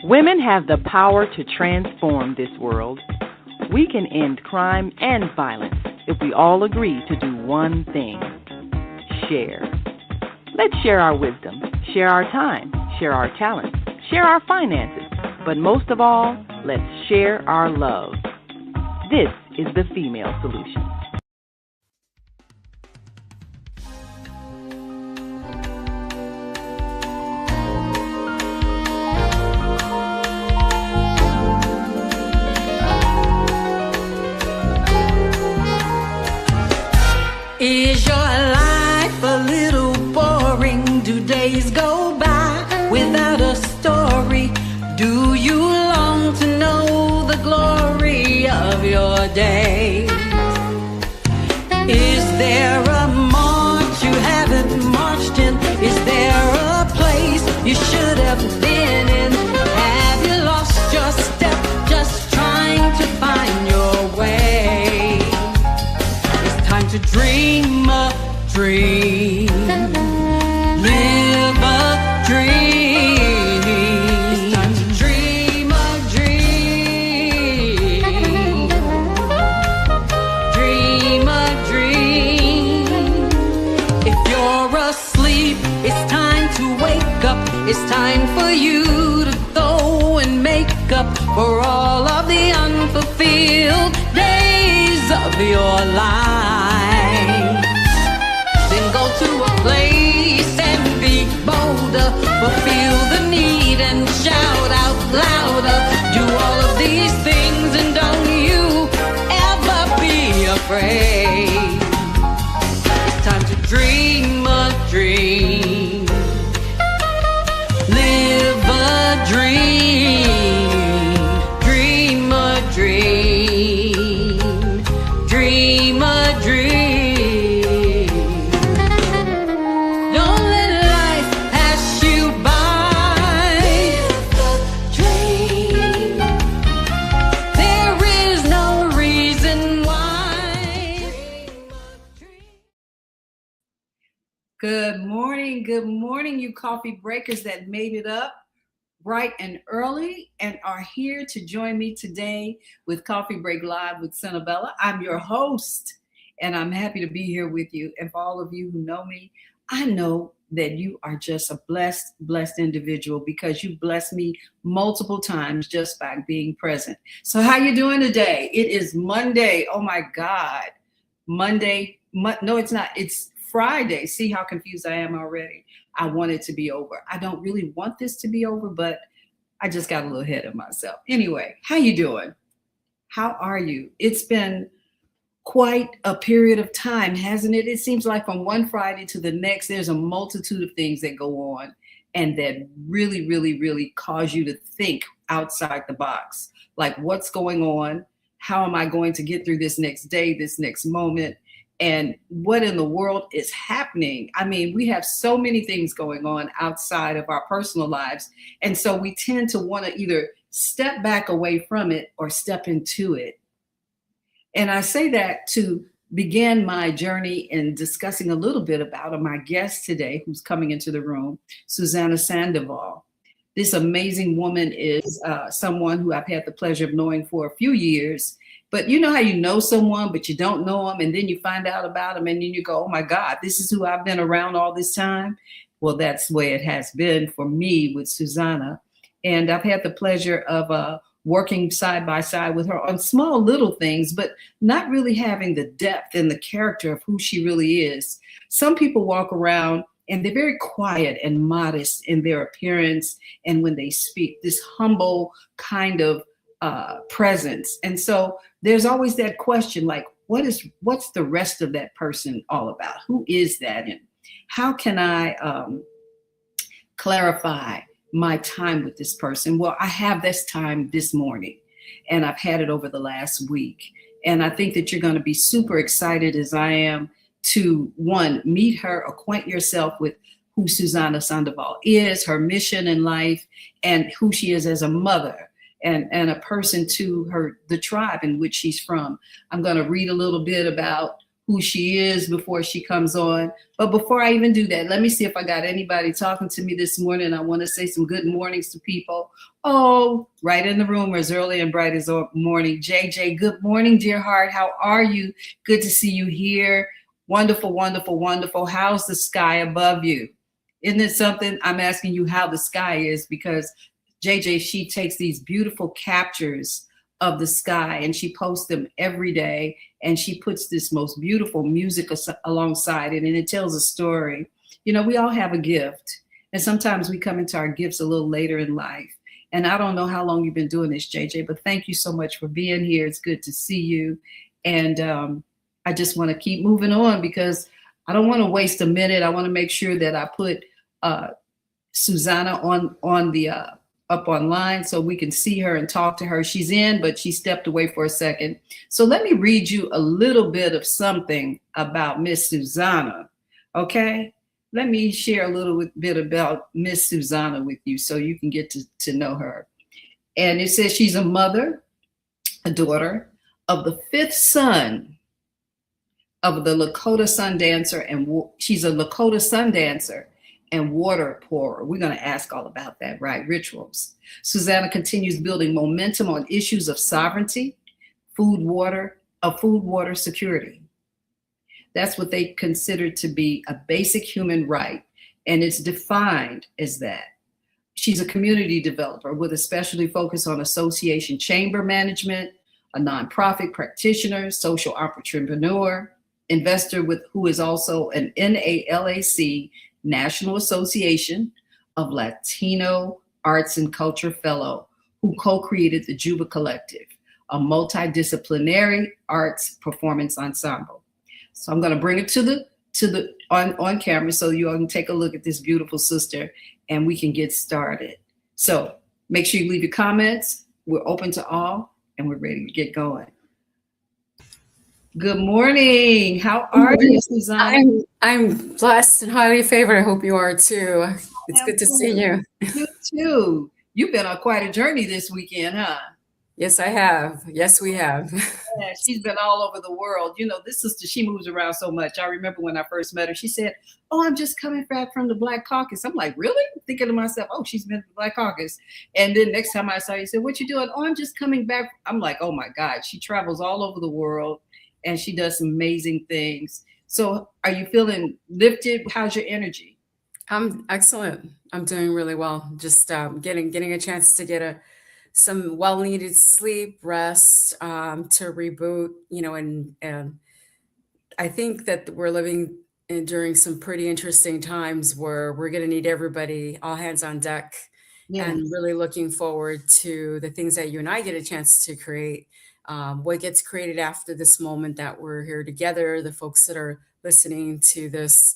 Women have the power to transform this world. We can end crime and violence if we all agree to do one thing: share. Let's share our wisdom, share our time, share our talents, share our finances, but most of all, let's share our love. This is the Female Solution. Is your life a little boring? Do days go by without a story? Do you long to know the glory of your days? Is there a march you haven't marched in? Is there a place you should have been in? Have you lost your step just trying to find your way? It's time to dream a dream. Live a dream. It's time to dream a dream. Dream a dream. If you're asleep, it's time to wake up. It's time for you to go and make up for all of the unfulfilled days of your life. Then go to a place and be bolder, fulfill the need and shout out louder. Do all of these things and don't you ever be afraid. It's time to dream a dream. Live a dream. Dream a dream. Dream a dream. Don't let life pass you by. Dream. There is no reason why. Good morning, you coffee breakers that made it up bright and early and are here to join me today with Coffee Break Live with Senabella. I'm your host, and I'm happy to be here with you. And for all of you who know me, I know that you are just a blessed individual because you blessed me multiple times just by being present. So how you doing today? It is Monday. Oh my God. Monday. No, it's not. It's Friday. See how confused I am already? I want it to be over. I don't really want this to be over, but I just got a little ahead of myself. Anyway, how you doing? How are you? It's been quite a period of time, hasn't it? It seems like from one Friday to the next, there's a multitude of things that go on and that really cause you to think outside the box. Like, what's going on? How am I going to get through this next day, this next moment? And what in the world is happening? I mean, we have so many things going on outside of our personal lives. And so we tend to want to either step back away from it or step into it. And I say that to begin my journey in discussing a little bit about my guest today, who's coming into the room, Susana Sandoval. This amazing woman is someone who I've had the pleasure of knowing for a few years. But you know how you know someone, but you don't know them, and then you find out about them, and then you go, oh my God, this is who I've been around all this time? Well, that's the way it has been for me with Susana. And I've had the pleasure of working side by side with her on small little things, but not really having the depth and the character of who she really is. Some people walk around and they're very quiet and modest in their appearance, and when they speak, this humble kind of presence. And so there's always that question, like, what's the rest of that person all about? Who is that? And how can I clarify my time with this person? Well, I have this time this morning, and I've had it over the last week. And I think that you're going to be super excited as I am to, one, meet her, acquaint yourself with who Susana Sandoval is, her mission in life, and who she is as a mother. And a person to the tribe in which she's from. I'm going to read a little bit about who she is before she comes on. But before I even do that, let me see if I got anybody talking to me this morning. I want to say some good mornings to people. Oh, right in the room as early and bright as morning. JJ, good morning, dear heart. How are you? Good to see you here. Wonderful, wonderful, wonderful. How's the sky above you? Isn't it something? I'm asking you how the sky is because JJ, she takes these beautiful captures of the sky and she posts them every day, and she puts this most beautiful music alongside it, and it tells a story. You know, we all have a gift, and sometimes we come into our gifts a little later in life. And I don't know how long you've been doing this, JJ, but thank you so much for being here. It's good to see you. And I just want to keep moving on because I don't want to waste a minute. I want to make sure that I put Susana on the up online so we can see her and talk to her. She's in, but she stepped away for a second. So let me read you a little bit of something about Miss Susana. Okay, let me share a little bit about Miss Susana with you so you can get to know her. And it says she's a mother, a daughter of the fifth son of the Lakota sun dancer, and she's a Lakota sun dancer and water pourer. We're going to ask all about that, right? Rituals. Susana continues building momentum on issues of sovereignty, food, water security. That's what they consider to be a basic human right, and it's defined as that. She's a community developer with a specialty focus on association chamber management, a nonprofit practitioner, social entrepreneur, investor who is also an NALAC, National Association of Latino Arts and Culture Fellow, who co-created the Juba Collective, a multidisciplinary arts performance ensemble. So I'm going to bring it to the on camera so you all can take a look at this beautiful sister and we can get started. So make sure you leave your comments. We're open to all and we're ready to get going. Good morning. How are you, Susana? I'm blessed and highly favored. I hope you are too. It's good to see you. You too. You've been on quite a journey this weekend, huh? Yes, I have. Yes, we have. Yeah, she's been all over the world. You know, this sister, she moves around so much. I remember when I first met her, she said, "Oh, I'm just coming back from the Black Caucus." I'm like, really? Thinking to myself, oh, she's been to the Black Caucus. And then next time I saw you, said, "What you doing?" "Oh, I'm just coming back." I'm like, oh my God, she travels all over the world and she does some amazing things. So are you feeling lifted? How's your energy? I'm excellent. I'm doing really well. Just getting a chance to get some well-needed sleep, rest, to reboot, and I think that we're living during some pretty interesting times where we're going to need everybody, all hands on deck, and really looking forward to the things that you and I get a chance to create. What gets created after this moment that we're here together, the folks that are listening to this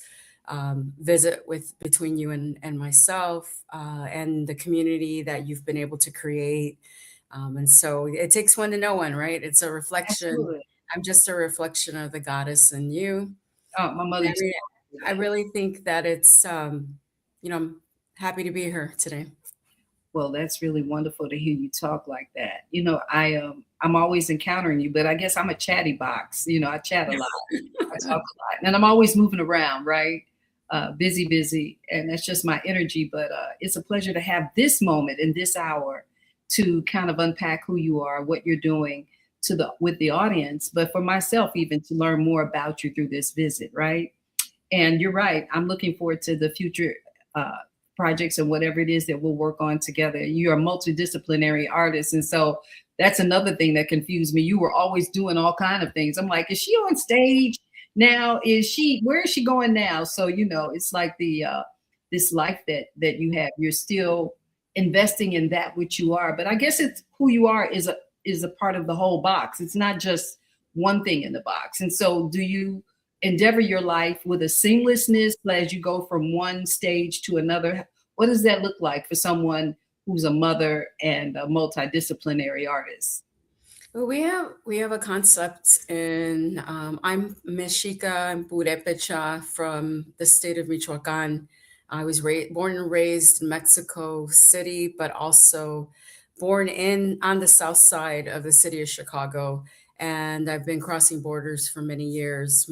visit between you and myself, and the community that you've been able to create. And so it takes one to know one, right? It's a reflection. Absolutely. I'm just a reflection of the goddess in you. Oh, my mother. I really think that it's, I'm happy to be here today. Well, that's really wonderful to hear you talk like that. You know, I'm always encountering you, but I guess I'm a chatty box. You know, I chat a lot, I talk a lot, and I'm always moving around, right? Busy, and that's just my energy. But it's a pleasure to have this moment in this hour to kind of unpack who you are, what you're doing with the audience, but for myself even to learn more about you through this visit, right? And you're right. I'm looking forward to the future projects and whatever it is that we'll work on together. You're a multidisciplinary artist, and so that's another thing that confused me. You were always doing all kind of things. I'm like, is she on stage now? Where is she going now? So it's like this life that you have. You're still investing in that which you are, but I guess it's who you are is a part of the whole box. It's not just one thing in the box. And so do you endeavor your life with a seamlessness as you go from one stage to another? What does that look like for someone who's a mother and a multidisciplinary artist? Well, we have a concept in, I'm Mexica, I'm Purepecha from the state of Michoacan. I was born and raised in Mexico City, but also born on the south side of the city of Chicago. and I've been crossing borders for many years.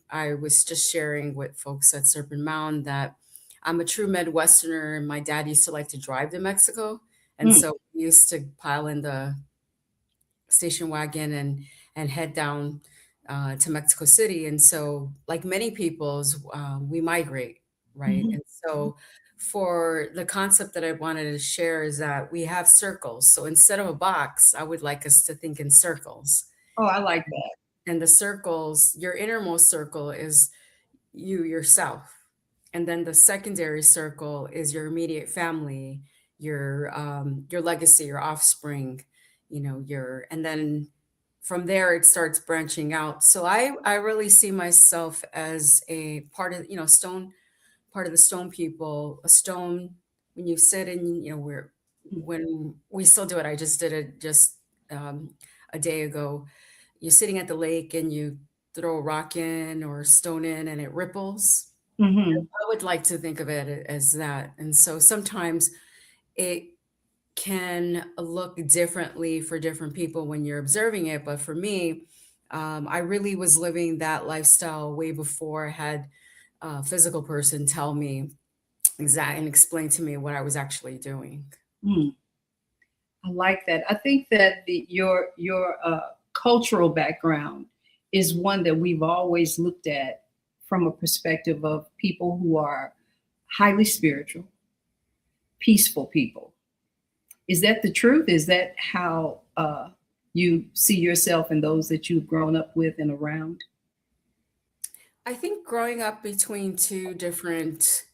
I was just sharing with folks at Serpent Mound that I'm a true Midwesterner, and my dad used to like to drive to Mexico, and Mm, so we used to pile in the station wagon and head down to Mexico City. And so, like many peoples, we migrate, right? mhm. And so, for the concept that I wanted to share is that we have circles. So instead of a box, I would like us to think in circles. Oh, I like that. And the circles, your innermost circle is you yourself. And then the secondary circle is your immediate family, your legacy, your offspring, and then from there it starts branching out. So I really see myself as a part of, stone, part of the stone people. A stone, when you sit and, when we still do it, I just did it just um, a day ago. You're sitting at the lake and you throw a rock in or a stone in and it ripples. Hmm. I would like to think of it as that. And so sometimes it can look differently for different people when you're observing it. But for me, I really was living that lifestyle way before I had a physical person tell me exact and explain to me what I was actually doing. Mm, I like that. I think that your cultural background is one that we've always looked at from a perspective of people who are highly spiritual, peaceful people. Is that the truth? Is that how you see yourself and those that you've grown up with and around? I think growing up between two different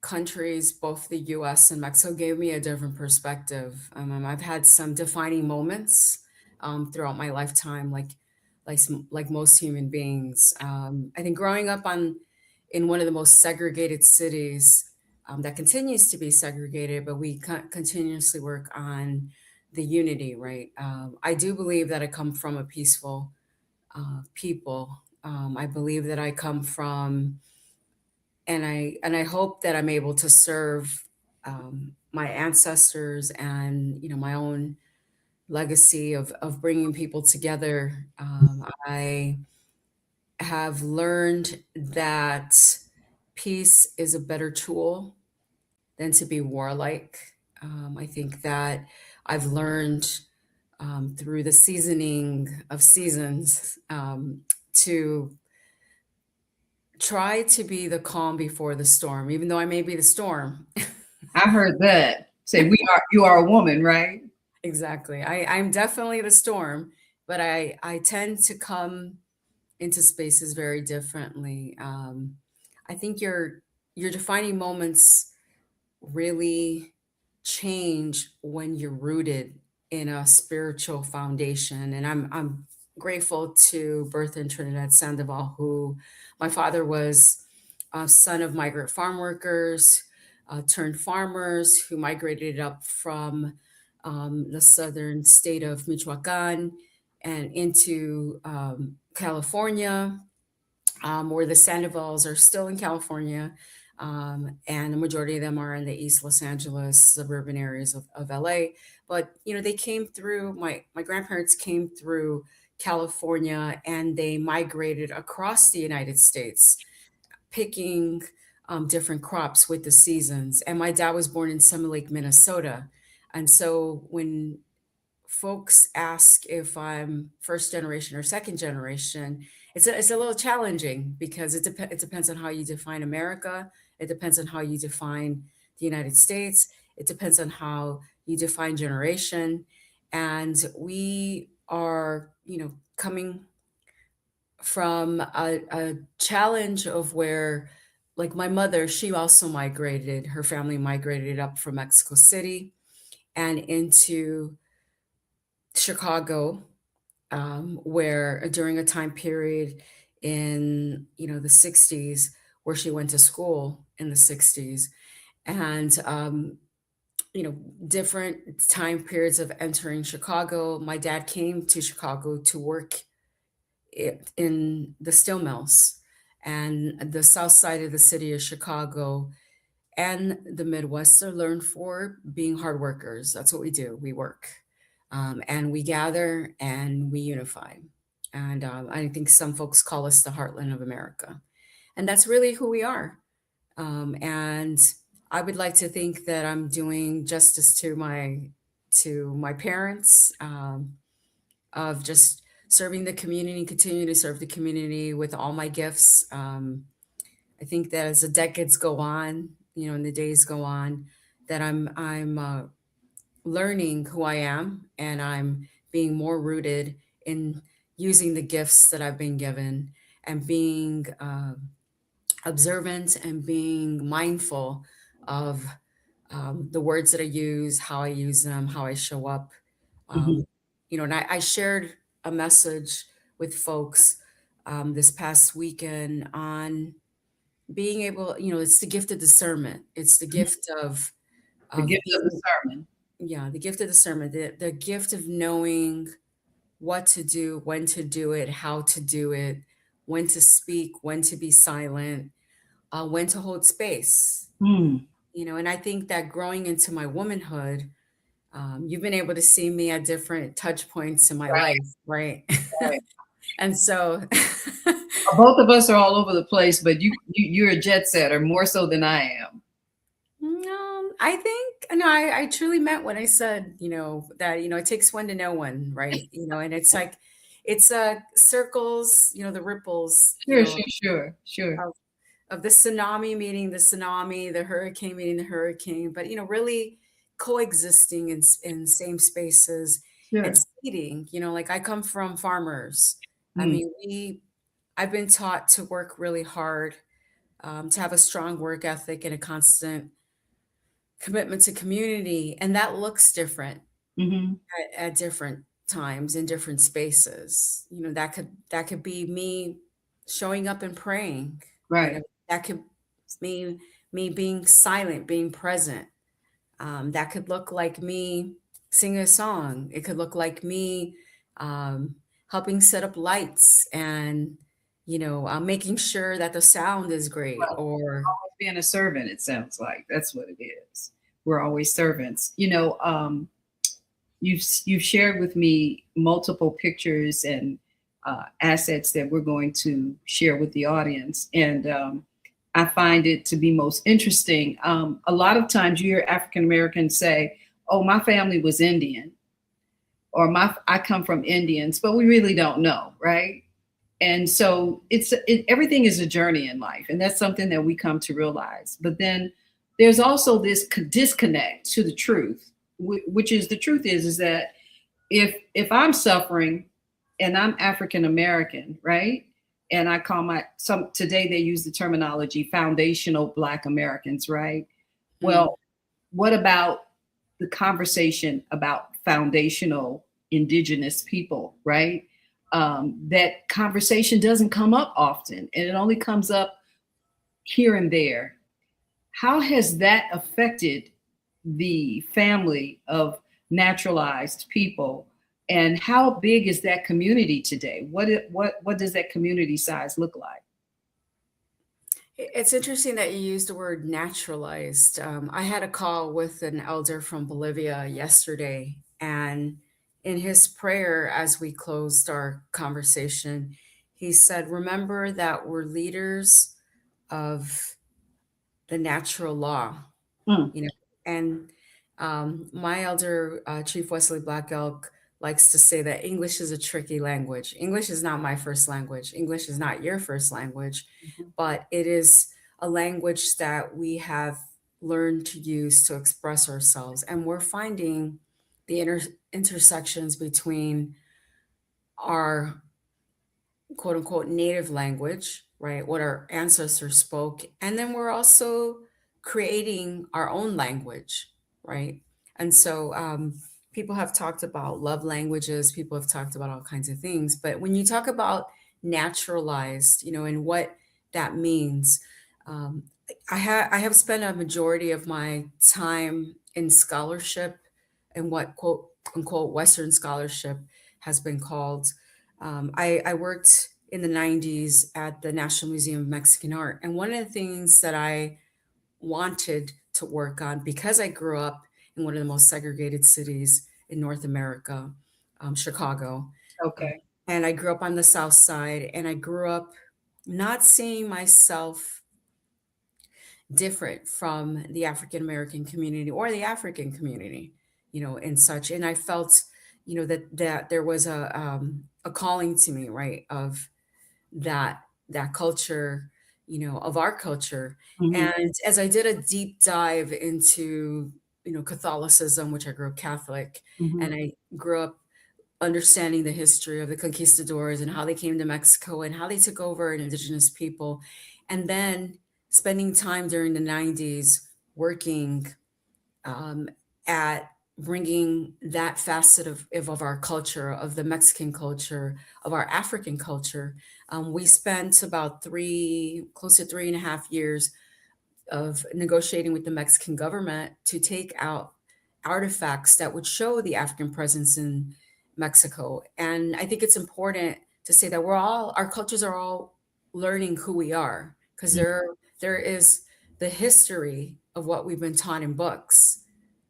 countries, both the US and Mexico, gave me a different perspective. I've had some defining moments throughout my lifetime, like most human beings. I think growing up in one of the most segregated cities that continues to be segregated, but we continuously work on the unity, right? I do believe that I come from a peaceful people. I believe that I come from and I hope that I'm able to serve my ancestors and my own legacy of bringing people together. I have learned that peace is a better tool than to be warlike. I think that I've learned through the seasoning of seasons to try to be the calm before the storm, even though I may be the storm. I heard that. Say you are a woman, right? Exactly. I'm definitely the storm, but I tend to come into spaces very differently. I think your defining moments really change when you're rooted in a spiritual foundation. And I'm grateful to Bertha and Trinidad Sandoval, who my father was a son of migrant farm workers, turned farmers who migrated up from the southern state of Michoacan and into California, where the Sandovals are still in California, and the majority of them are in the East Los Angeles suburban areas of LA. But they came through. My grandparents came through California, and they migrated across the United States, picking different crops with the seasons. And my dad was born in Summer Lake, Minnesota, and so when folks ask if I'm first generation or second generation, it's a little challenging because it depends on how you define America. It depends on how you define the United States. It depends on how you define generation. And we are, coming from a challenge of where, like my mother, she also migrated, her family migrated up from Mexico City and into Chicago, where during a time period in the 60s, where she went to school in the 60s, and you know different time periods of entering Chicago. My dad came to Chicago to work in the steel mills and the south side of the city of Chicago and the Midwest are learned for being hard workers. That's what we do. We work. and we gather and we unify. And I think some folks call us the heartland of America. And that's really who we are. And I would like to think that I'm doing justice to my parents, of just serving the community, continue to serve the community with all my gifts. I think that as the decades go on, and the days go on, that I'm learning who I am, and I'm being more rooted in using the gifts that I've been given, and being observant and being mindful of the words that I use, how I use them, how I show up. Mhm. Um, and I shared a message with folks this past weekend on being able, it's the gift of discernment. It's the gift The of gift of being, discernment. yeah, the gift of discernment, the gift of knowing what to do, when to do it, how to do it, when to speak, when to be silent, when to hold space. Mm. And I think that growing into my womanhood, you've been able to see me at different touch points in my Right, life, right? right. And so, Both of us are all over the place, but you're a jet setter more so than I am. I think, no, I truly meant when I said, that, it takes one to know one, right? And it's like, it's circles, the ripples, Sure, sure, sure, sure, of, of the tsunami meeting the tsunami, the hurricane meeting the hurricane, but, really coexisting in same spaces and sure. seeding, like I come from farmers. I Mm. mean, I've been taught to work really hard, to have a strong work ethic and a constant commitment to community, and that looks different Hmm. at different times in different spaces. That could be me showing up and praying. Right. That could mean me being silent, being present. That could look like me singing a song. It could look like me um, helping set up lights, and making sure that the sound is great. Well, Or always being a servant, it sounds like that's what it is. We're always servants. You've shared with me multiple pictures and assets that we're going to share with the audience, and I find it to be most interesting. A lot of times, you hear African Americans say, "Oh, my family was Indian," or I come from Indians," but we really don't know, right? And so everything is a journey in life, and that's something that we come to realize. But then there's also this disconnect to the truth, which is the truth is that if I'm suffering and I'm African American, right? And I call some today they use the terminology foundational Black Americans, right? mm, Well, what about the conversation about foundational indigenous people, right? That conversation doesn't come up often, and it only comes up here and there. How has that affected the family of naturalized people, and how big is that community today? What does that community size look like? it's interesting that you used the word naturalized. I had a call with an elder from Bolivia yesterday, and in his prayer, as we closed our conversation, he said, "Remember that we're leaders of the natural law." Mm. you know and my elder, Chief Wesley Black Elk, likes to say that English is a tricky language. English is not my first language. English is not your first language, but it is a language that we have learned to use to express ourselves, and we're finding the intersections between our quote unquote native language, right? What our ancestors spoke. And then we're also creating our own language, right? And so people have talked about love languages, people have talked about all kinds of things. But when you talk about naturalized, and what that means, um, I have spent a majority of my time in scholarship and what quote unquote Western scholarship has been called. I worked in the 90s at the National Museum of Mexican Art. And one of the things that I wanted to work on, because I grew up in one of the most segregated cities in North America, Chicago. Uh, Okay. and I grew up on the South Side, and I grew up not seeing myself different from the African American community or the African community, and such. And I felt, that there was a calling to me, right, of that that culture, of our culture. Mm-hmm. And as I did a deep dive into, Catholicism, which I grew up Catholic, Mm-hmm. and I grew up understanding the history of the conquistadors and how they came to Mexico and how they took over an indigenous people. And then spending time during the 90s working um, at bringing that facet of our culture, of the Mexican culture, of our African culture. We spent about close to 3.5 years of negotiating with the Mexican government to take out artifacts that would show the African presence in Mexico. And I think it's important to say that our cultures are all learning who we are, because there is the history of what we've been taught in books.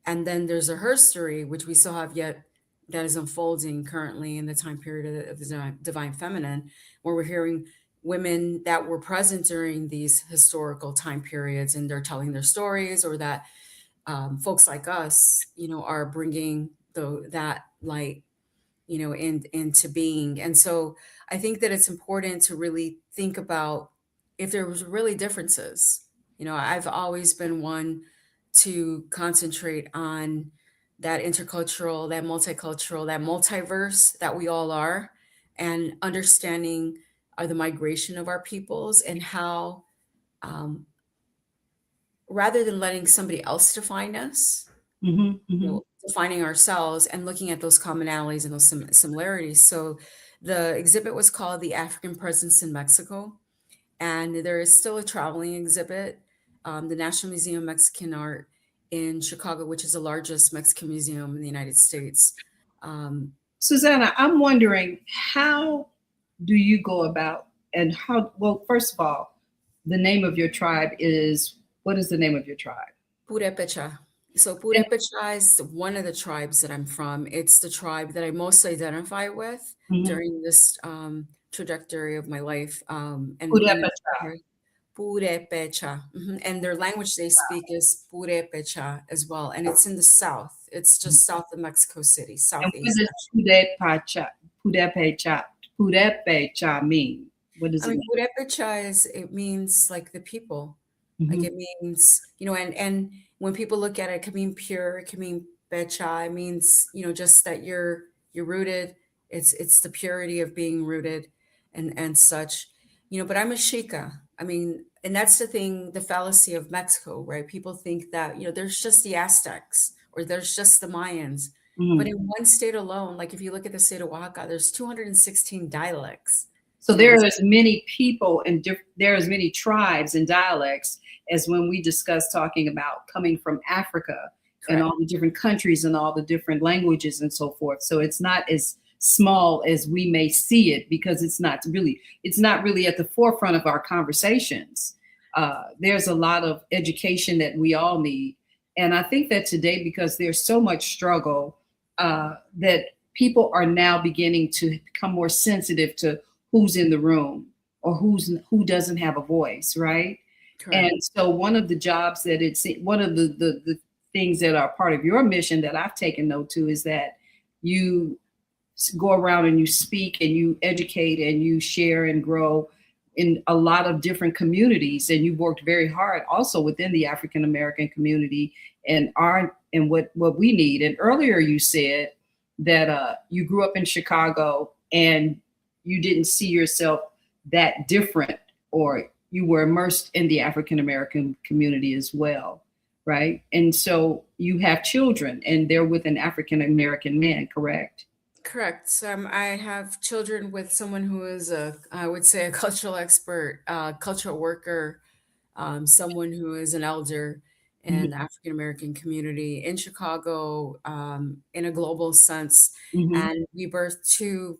And then there's a herstory, which we still have yet, that is unfolding currently in the time period of the divine feminine, where we're hearing women that were present during these historical time periods, and they're telling their stories, or that folks like us, are bringing that light, into being. And so I think that it's important to really think about if there was really differences. I've always been one to concentrate on that intercultural, that multicultural, that multiverse that we all are, and understanding the migration of our peoples, and how, um, rather than letting somebody else define us, Mm-hmm. Mm-hmm. defining ourselves and looking at those commonalities and those similarities. So the exhibit was called The African Presence in Mexico, and there is still a traveling exhibit, the National Museum of Mexican Art in Chicago, which is the largest Mexican museum in the United States. Um, Susana, I'm wondering, how do you go about, and how, well, first of all, the name of your tribe is, what is the name of your tribe? Purepecha. So And, Purepecha is one of the tribes that I'm from. It's the tribe that I most identify with mhm. during this trajectory of my life. And it's Purepecha. Purepecha. And their language they speak is Purepecha as well. And it's in the south. It's just south of Mexico City, And what southeast. does Purepecha, Purepecha mean? What does I it mean, mean? Purepecha it means like the people. Like Mhm. it means, and when people look at it, it can mean pure, it can mean pecha. It means, just that you're rooted. It's the purity of being rooted, and such. But I'm a Shika. I mean, and that's the thing, the fallacy of Mexico, right? People think that, there's just the Aztecs or there's just the Mayans. But Mhm. in one state alone, like if you look at the state of Oaxaca, there's 216 dialects. So You know, there are as many people and there are as many tribes and dialects as when we discuss talking about coming from Africa and correct. all the different countries and all the different languages and so forth. So it's not as small as we may see it, because it's not really at the forefront of our conversations. There's a lot of education that we all need. And I think that today, because there's so much struggle, that people are now beginning to become more sensitive to who's in the room or who doesn't have a voice, right? And Correct. so one of the jobs that it's one of the things that are part of your mission that I've taken note to is that you go around and you speak and you educate and you share and grow in a lot of different communities, and you've worked very hard also within the African American community and what we need. And earlier you said that you grew up in Chicago and you didn't see yourself that different, or you were immersed in the African American community as well, right? And so you have children and they're with an African American man, correct? Correct. I have children with someone who is I would say, a cultural expert, cultural worker, someone who is an elder in the African American community in Chicago, in a global sense. Mm-hmm. And we birthed two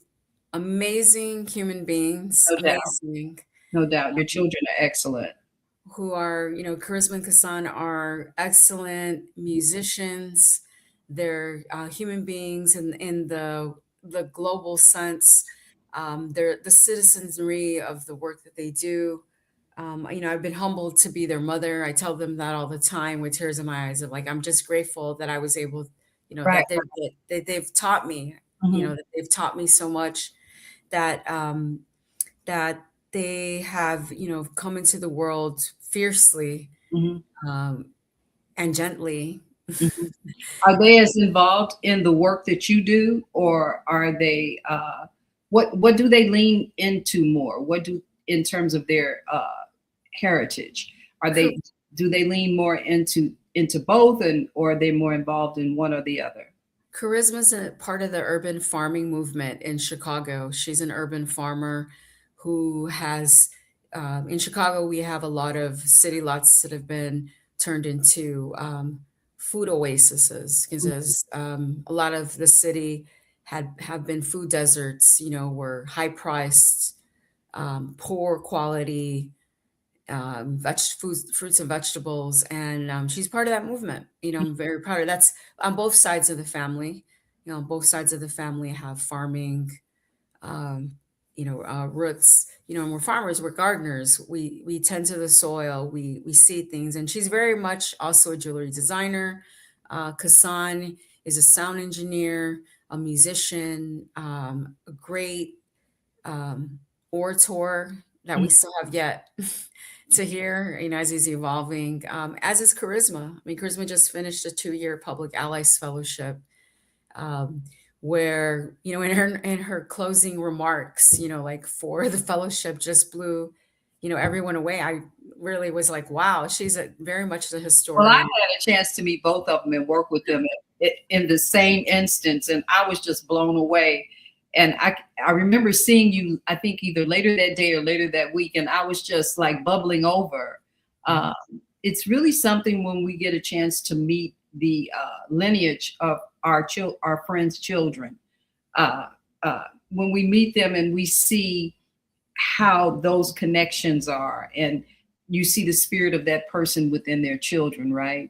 amazing human beings, No doubt. amazing, No doubt. Your children are excellent. who are, Charisma and Kasan are excellent musicians. they're human beings in the global sense. They're the citizenry of the work that they do. I've been humbled to be their mother. I tell them that all the time with tears in my eyes of like, I'm just grateful that I was able, Right. that they've taught me, Hmm. that they've taught me so much that, that they have, come into the world fiercely, Hmm. um, and gently. Hmm. Are they as involved in the work that you do, or are they? What do they lean into more? What do in terms of their heritage? Are they do they lean more into both, and or are they more involved in one or the other? Charisma's a part of the urban farming movement in Chicago. She's an urban farmer who has, in Chicago, we have a lot of city lots that have been turned into food oases because as a lot of the city have been food deserts, were high priced, poor quality fruits and vegetables, and she's part of that movement. I'm very proud of that's on both sides of the family. Both sides of the family have farming, um, roots. And we're farmers, we're gardeners. We tend to the soil, we see things, and she's very much also a jewelry designer. Kasan is a sound engineer, a musician, a great um, orator that we still have yet to hear, as he's evolving, as is Charisma. I mean, Charisma just finished a 2-year Public Allies Fellowship, um, where, in her closing remarks, like for the fellowship just blew, everyone away. I really was like, wow, she's very much the Well, I historian. had a chance to meet both of them and work with them in the same instance, and I was just blown away. And I remember seeing you, I think either later that day or later that week, and I was just like bubbling over. Uh, Mhm. it's really something when we get a chance to meet the lineage of our friends' children. Uh, when we meet them and we see how those connections are, and you see the spirit of that person within their children, right?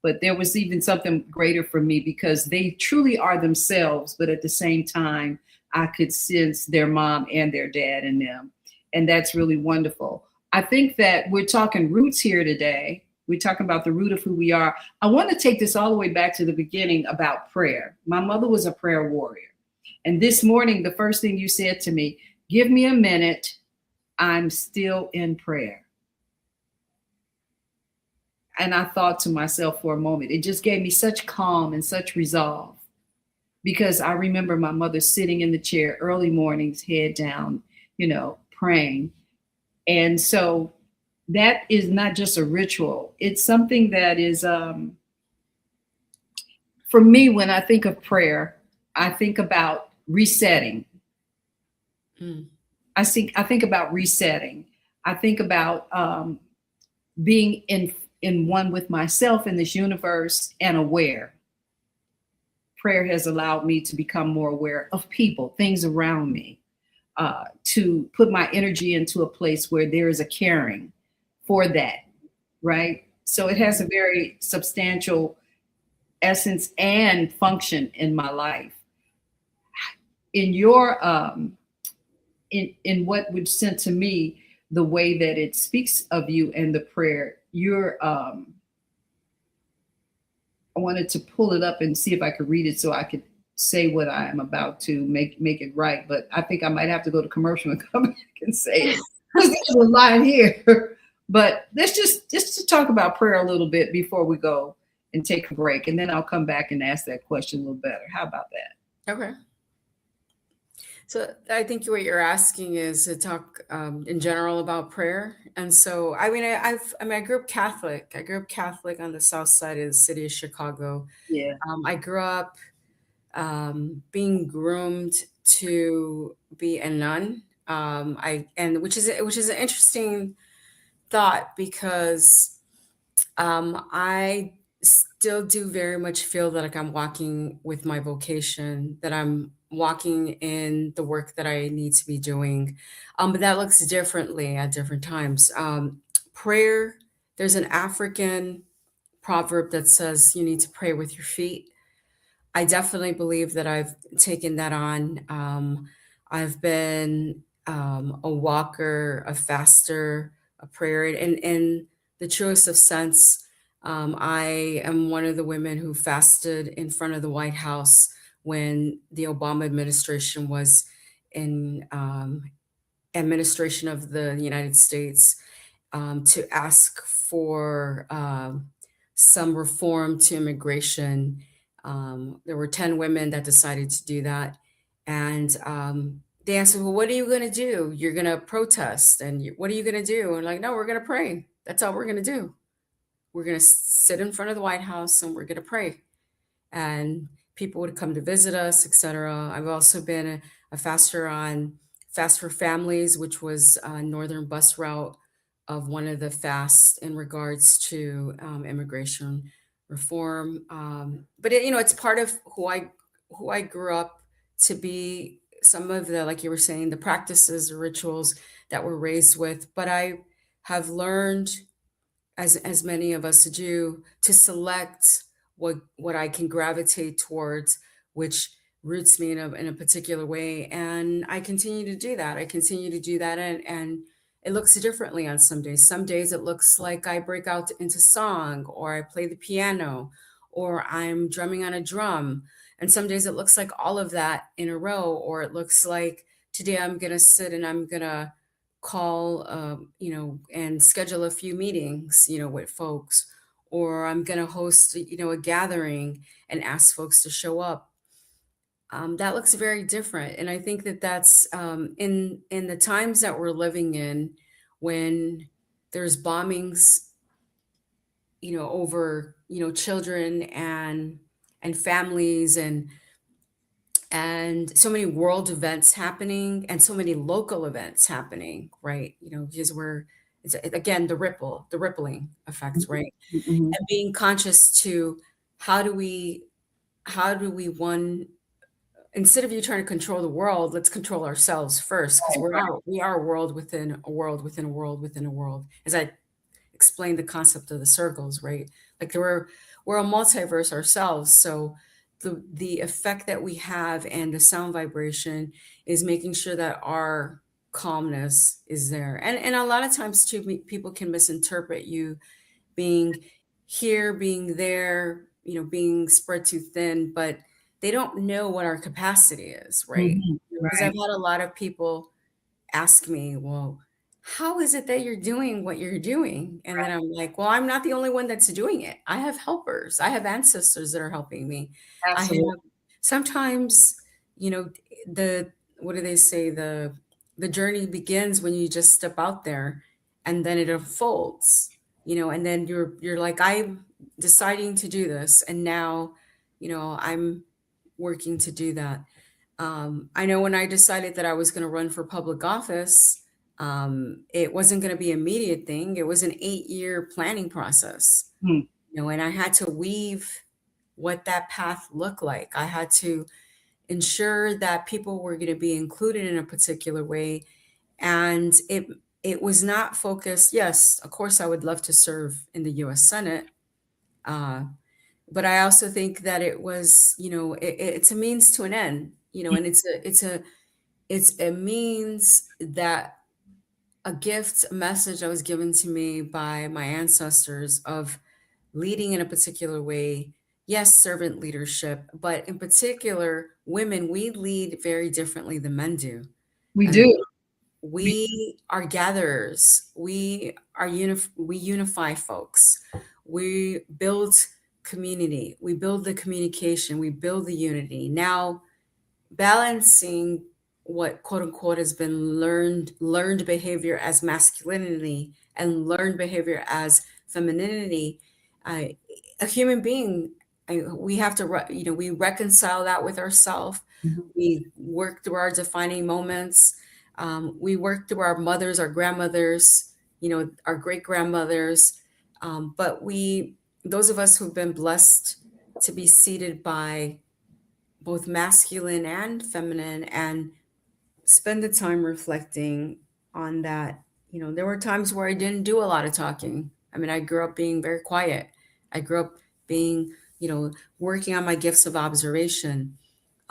But there was even something greater for me because they truly are themselves, but at the same time I could sense their mom and their dad in them, and that's really wonderful. I think that we're talking roots here today. We're talking about the root of who we are. I want to take this all the way back to the beginning about prayer. My mother was a prayer warrior, and this morning the first thing you said to me, give me a minute, I'm still in prayer. And I thought to myself for a moment, it just gave me such calm and such resolve because I remember my mother sitting in the chair early mornings, head down, praying. And so that is not just a ritual, it's something that is, for me, when I think of prayer, I think about resetting. Mm. I think about resetting. I think about being in one with myself in this universe and aware. Prayer has allowed me to become more aware of people, things around me, to put my energy into a place where there is a caring for that, right? So it has a very substantial essence and function in my life. In your in what was sent to me, the way that it speaks of you and the prayer, you're I wanted to pull it up and see if I could read it so I could say what I am about to make it right. But I think I might have to go to commercial and come back and say it because there's a line here. But let's just to talk about prayer a little bit before we go and take a break, and then I'll come back and ask that question a little better. How about that? Okay. So I think what you're asking is to talk in general about prayer. And so, I mean, I grew up Catholic. I grew up Catholic on the south side of the city of Chicago. Yeah. I grew up being groomed to be a nun. Which is an interesting thought because I still do very much feel that like I'm walking with my vocation, that I'm walking in the work that I need to be doing. But that looks differently at different times. Prayer, there's an African proverb that says you need to pray with your feet. I definitely believe that I've taken that on. I've been a walker, a faster, a prayer, and in the truest of sense, I am one of the women who fasted in front of the White House when the Obama administration was in administration of the United States, to ask for some reform to immigration. There were 10 women that decided to do that. And they asked, well, what are you going to do? You're going to protest. And what are you going to do? And like, no, we're going to pray. That's all we're going to do. We're going to sit in front of the White House and we're going to pray. And people would come to visit us, etc. I've also been a faster on Fast for Families, which was a northern bus route of one of the fasts in regards to immigration reform. But it's part of who I grew up to be. Some of the, like you were saying, the practices, the rituals that we're raised with. But I have learned, as many of us do, to select what I can gravitate towards, which roots me in a particular way. And I continue to do that. I continue to do that. And it looks differently on some days. Some days it looks like I break out into song, or I play the piano, or I'm drumming on a drum. And some days it looks like all of that in a row, or it looks like today I'm going to sit and I'm going to call, and schedule a few meetings, with folks, or I'm going to host, a gathering and ask folks to show up. That looks very different. And I think that that's in the times that we're living in, when there's bombings, over, children and families, and so many world events happening and so many local events happening, right? Because it's again the rippling effects, right? Mhm. And being conscious to how do we one, instead of you trying to control the world, let's control ourselves first, because we are a world within a world within a world within a world. As I explained the concept of the circles, right? Like we're a multiverse ourselves. So the effect that we have and the sound vibration is making sure that our calmness is there. And a lot of times too, people can misinterpret you being here, being there, being spread too thin, but they don't know what our capacity is, right? Mhm. Because I've Right. had a lot of people ask me, well, how is it that you're doing what you're doing? And then I'm like, well, I'm not the only one that's doing it. I have helpers. I have ancestors that are helping me. I have Absolutely. sometimes, the what do they say? The journey begins when you just step out there, and then it unfolds, and then you're like, I'm deciding to do this, and now, I'm working to do that. I know when I decided that I was going to run for public office, it wasn't going to be an immediate thing. It was an 8-year planning process, Mhm. and I had to weave what that path looked like. I had to ensure that people were going to be included in a particular way. And it was not focused. Yes, of course, I would love to serve in the US Senate. Uh, but I also think that it was, it's a means to an end, and it's a means that a gift, a message that was given to me by my ancestors of leading in a particular way. Yes, servant leadership, but in particular, women, we lead very differently than men do. We And do. We, we are gatherers. We unify folks. We build community. We build the communication. We build the unity. Now, balancing what quote unquote has been learned behavior as masculinity and learned behavior as femininity. A human being, we have to we reconcile that with ourselves. Mhm. We work through our defining moments. We work through our mothers, our grandmothers, our great grandmothers. But those of us who've been blessed to be seated by both masculine and feminine, and spend the time reflecting on that. There were times where I didn't do a lot of talking. I mean, I grew up being very quiet. I grew up being working on my gifts of observation,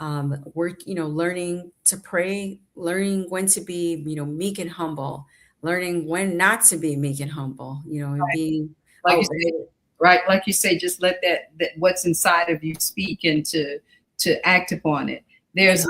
learning to pray, learning when to be, meek and humble, learning when not to be meek and humble, and being Like you say, aware. right? Like you say, just let that what's inside of you speak and to act upon it. And There's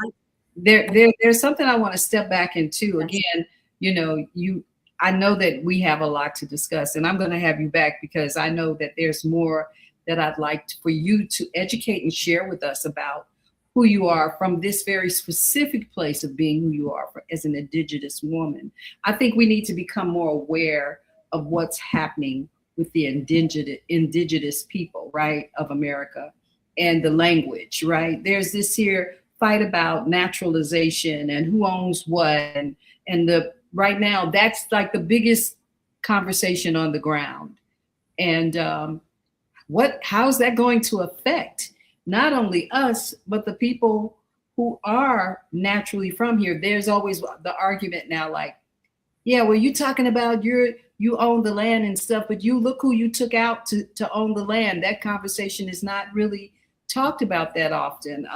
there's something I want to step back into yes, again. You I know that we have a lot to discuss, and I'm going to have you back because I know that there's more that I'd like for you to educate and share with us about who you are from this very specific place of being who you are as an indigenous woman. I think we need to become more aware of what's happening with the indigenous people, right, of America, and the language, right? There's this here fight about naturalization and who owns what, and the right now that's like the biggest conversation on the ground. And how's that going to affect not only us but the people who are naturally from here? There's always the argument now, like, yeah, well, you talking about you own the land and stuff, but you look who you took out to own the land. That conversation is not really talked about that often.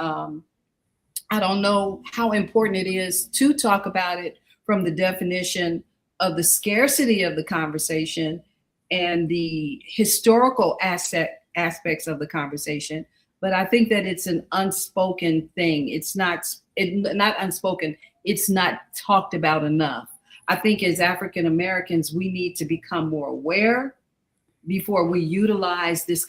I don't know how important it is to talk about it from the definition of the scarcity of the conversation and the historical aspects of the conversation. But I think that it's an unspoken thing. It's not unspoken. It's not talked about enough. I think as African Americans, we need to become more aware before we utilize this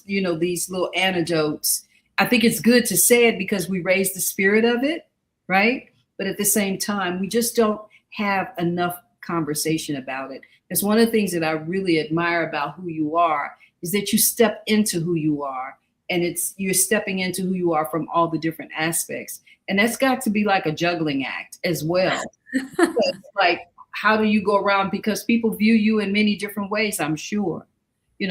these little anecdotes. I think it's good to say it because we raise the spirit of it, right? But at the same time, we just don't have enough conversation about it. It's one of the things that I really admire about who you are is that you step into who you are, and you're stepping into who you are from all the different aspects. And that's got to be like a juggling act as well. Like, how do you go around? Because people view you in many different ways, I'm sure.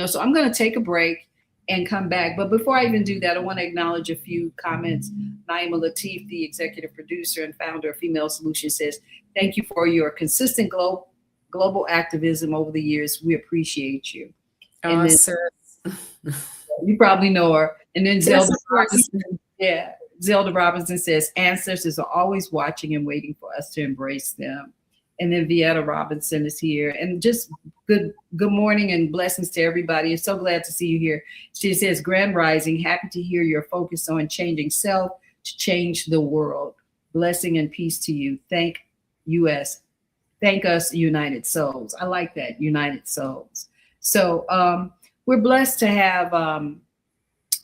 So I'm going to take a break and come back. But before I even do that, I want to acknowledge a few comments. Naima Latif, the executive producer and founder of Female Solutions, says, thank you for your consistent global activism over the years. We appreciate you. And then, sir. you probably know her. And then Yes, Zelda of course. Robinson, yeah, Zelda Robinson says, ancestors are always watching and waiting for us to embrace them. And then Vieta Robinson is here. And just good morning and blessings to everybody. I'm so glad to see you here. She says, Grand Rising, happy to hear your focus on changing self to change the world. Blessing and peace to you. Thank us, United Souls. I like that, United Souls. So we're blessed to have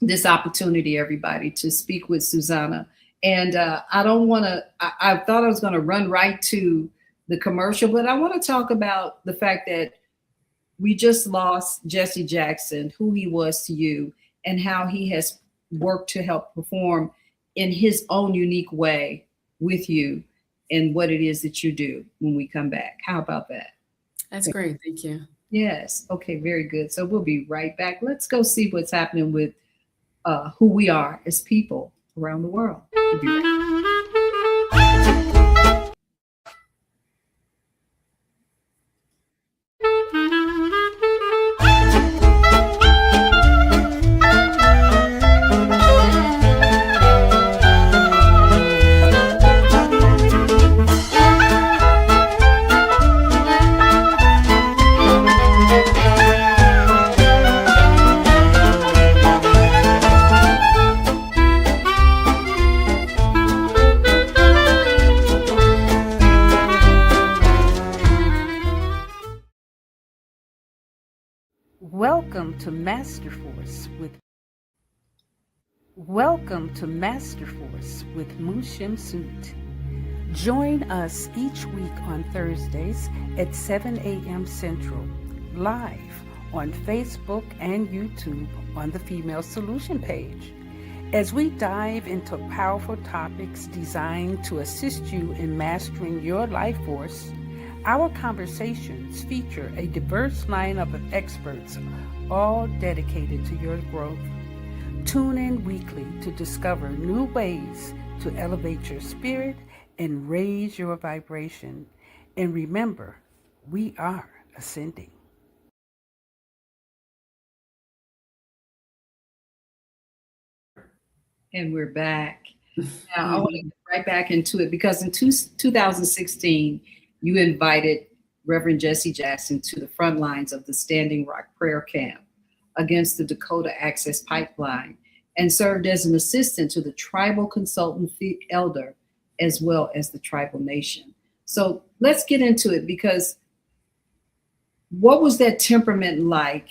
this opportunity, everybody, to speak with Susana. And I don't want to, I thought I was going to run right to the commercial, but I want to talk about the fact that we just lost Jesse Jackson, who he was to you, and how he has worked to help perform in his own unique way with you and what it is that you do when we come back. How about that? That's great. Thank you. Yes. Okay, very good. So we'll be right back. Let's go see what's happening with who we are as people around the world. We'll be right back. Welcome to Masterforce with Mushim Suit. Join us each week on Thursdays at 7 a.m. Central, live on Facebook and YouTube on the Female Solution page, as we dive into powerful topics designed to assist you in mastering your life force. Our conversations feature a diverse lineup of experts, all dedicated to your growth. Tune in weekly to discover new ways to elevate your spirit and raise your vibration. And remember, we are ascending. And we're back. Now, I want to Mhm. get right back into it because in 2016, you invited Reverend Jesse Jackson to the front lines of the Standing Rock Prayer Camp against the Dakota Access Pipeline and served as an assistant to the tribal consultant elder as well as the tribal nation. So let's get into it because what was that temperament like,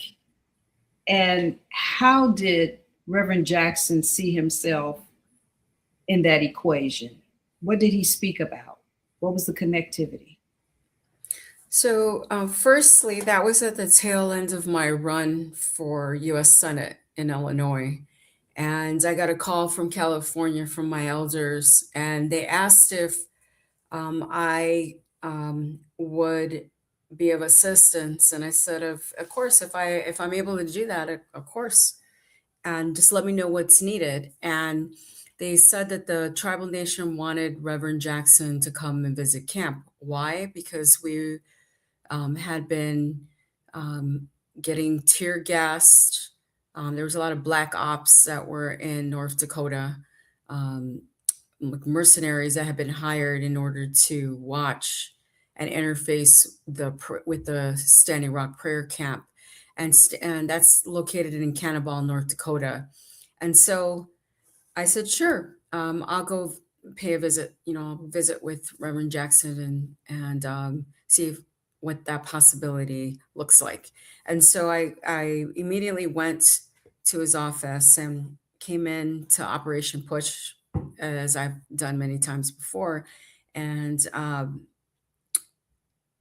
and how did Reverend Jackson see himself in that equation? What did he speak about? What was the connectivity? So, firstly, that was at the tail end of my run for U.S. Senate in Illinois. And I got a call from California from my elders, and they asked if I would be of assistance. And I said, of course, if I'm able to do that, of course, and just let me know what's needed. And they said that the tribal nation wanted Reverend Jackson to come and visit camp. Why? Because we had been um, getting tear gassed. There was a lot of black ops that were in North Dakota, um, like mercenaries that had been hired in order to watch and interface with the Standing Rock Prayer Camp, and that's located in Cannibal, North Dakota. And so I said, sure, I'll go pay a visit. I'll visit with Reverend Jackson and see what that possibility looks like. And so I immediately went to his office and came in to Operation Push, as I've done many times before, and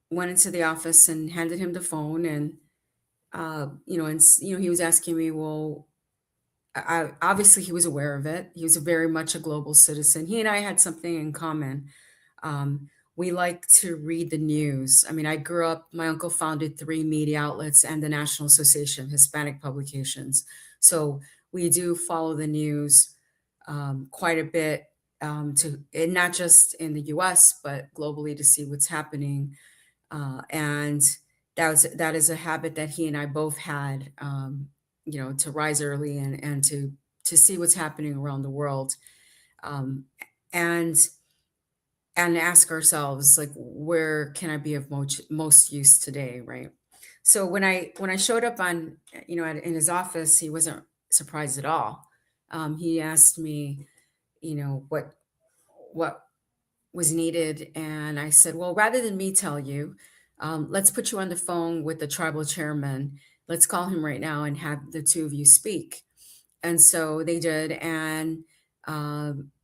went into the office and handed him the phone. And he was asking me, well, obviously he was aware of it. He was very much a global citizen. He and I had something in common. Um, we like to read the news. I mean, I grew up, my uncle founded three media outlets and the National Association of Hispanic Publications. So we do follow the news quite a bit, and not just in the US, but globally to see what's happening. And that is a habit that he and I both had, to rise early and to see what's happening around the world, um, and and ask ourselves, like, where can I be of most use today, right? So when I showed up in his office, he wasn't surprised at all. He asked me, what was needed. And I said, well, rather than me tell you, let's put you on the phone with the tribal chairman. Let's call him right now and have the two of you speak. And so they did. And